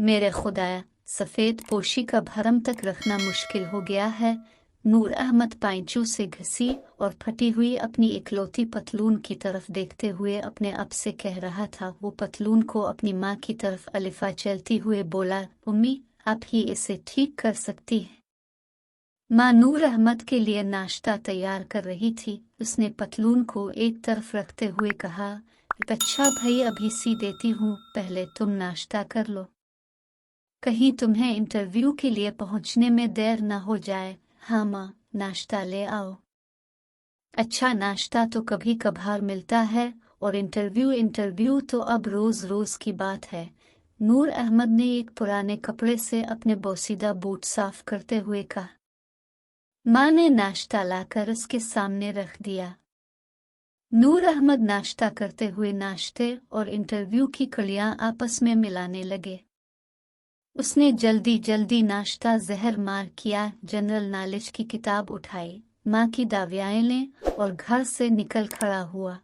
मेरे खुदाया, सफ़ेद पोशी का भरम तक रखना मुश्किल हो गया है। नूर अहमद पैंचू से घसी और फटी हुई अपनी इकलौती पतलून की तरफ देखते हुए अपने आप से कह रहा था। वो पतलून को अपनी माँ की तरफ अलिफा चलती हुए बोला, उम्मी, आप ही इसे ठीक कर सकती है। माँ नूर अहमद के लिए नाश्ता तैयार कर रही थी। उसने पतलून को एक तरफ रखते हुए कहा, अच्छा भाई, अभी सी देती हूँ, पहले तुम नाश्ता कर लो, कहीं तुम्हें इंटरव्यू के लिए पहुँचने में देर न हो जाए। हाँ माँ, नाश्ता ले आओ। अच्छा, नाश्ता तो कभी कभार मिलता है, और इंटरव्यू तो अब रोज रोज की बात है। नूर अहमद ने एक पुराने कपड़े से अपने बोसीदा बूट साफ करते हुए कहा। माँ ने नाश्ता लाकर उसके सामने रख दिया। नूर अहमद नाश्ता करते हुए नाश्ते और इंटरव्यू की कड़ियाँ आपस में मिलाने लगे। उसने जल्दी जल्दी नाश्ता जहर मार किया, जनरल नॉलेज की किताब उठाई, माँ की दवाएं लें और घर से निकल खड़ा हुआ।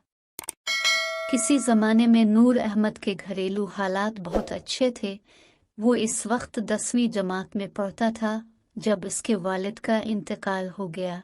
किसी ज़माने में नूर अहमद के घरेलू हालात बहुत अच्छे थे। वो इस वक्त 10वीं जमात में पढ़ता था जब उसके वालिद का इंतकाल हो गया।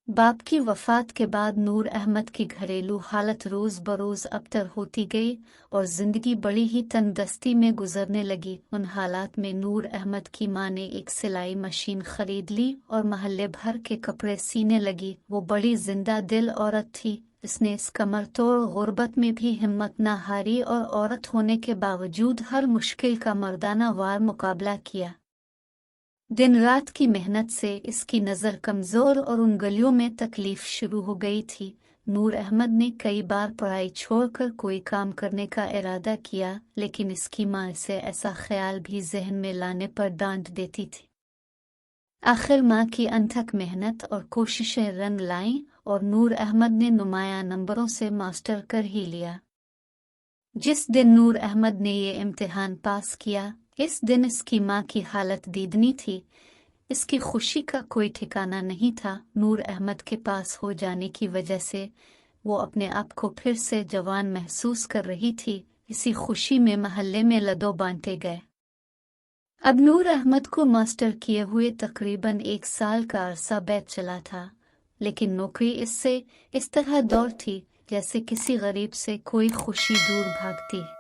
बाप की वफ़ात के बाद नूर अहमद की घरेलू हालत रोज़ बरोज़ अबतर होती गई और ज़िंदगी बड़ी ही तंगदस्ती में गुजरने लगी। उन हालात में नूर अहमद की माँ ने एक सिलाई मशीन ख़रीद ली और महल्ले भर के कपड़े सीने लगी। वो बड़ी जिंदा दिल औरत थी। उसने इस कमरतोड़ गुर्बत में भी हिम्मत न हारी और औरत होने के बावजूद हर मुश्किल का मर्दाना वार मुकाबला किया। दिन रात की मेहनत से इसकी नज़र कमज़ोर और उन गलियों में तकलीफ़ शुरू हो गई थी। नूर अहमद ने कई बार पढ़ाई छोड़कर कोई काम करने का इरादा किया, लेकिन इसकी माँ से ऐसा ख्याल भी जहन में लाने पर डांट देती थी। आखिर माँ की अनथक मेहनत और कोशिशें रंग लाईं और नूर अहमद ने नुमाया नंबरों से मास्टर कर ही लिया। जिस दिन नूर अहमद ने ये इम्तिहान पास किया, इस दिन इसकी माँ की हालत दीदनी थी। इसकी खुशी का कोई ठिकाना नहीं था। नूर अहमद के पास हो जाने की वजह से वो अपने आप को फिर से जवान महसूस कर रही थी। इसी खुशी में महल्ले में लड्डू बांटे गए। अब नूर अहमद को मास्टर किए हुए तकरीबन 1 साल का अरसा बैठ चला था, लेकिन नौकरी इससे इस तरह दूर थी जैसे किसी गरीब से कोई खुशी दूर भागती है।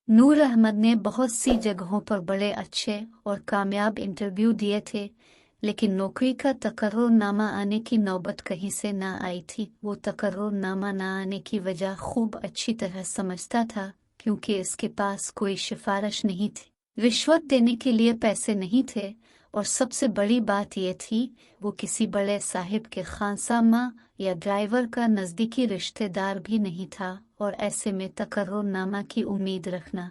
नूर अहमद ने बहुत सी जगहों पर बड़े अच्छे और कामयाब इंटरव्यू दिए थे, लेकिन नौकरी का तकर्रुरनामा आने की नौबत कहीं से ना आई थी। वो तकर्रुरनामा ना आने की वजह खूब अच्छी तरह समझता था, क्योंकि इसके पास कोई सिफारिश नहीं थी, रिश्वत देने के लिए पैसे नहीं थे, और सबसे बड़ी बात यह थी वो किसी बड़े साहिब के खानसामा या ड्राइवर का नज़दीकी रिश्तेदार भी नहीं था, और ऐसे में तकर्रुरनामा की उम्मीद रखना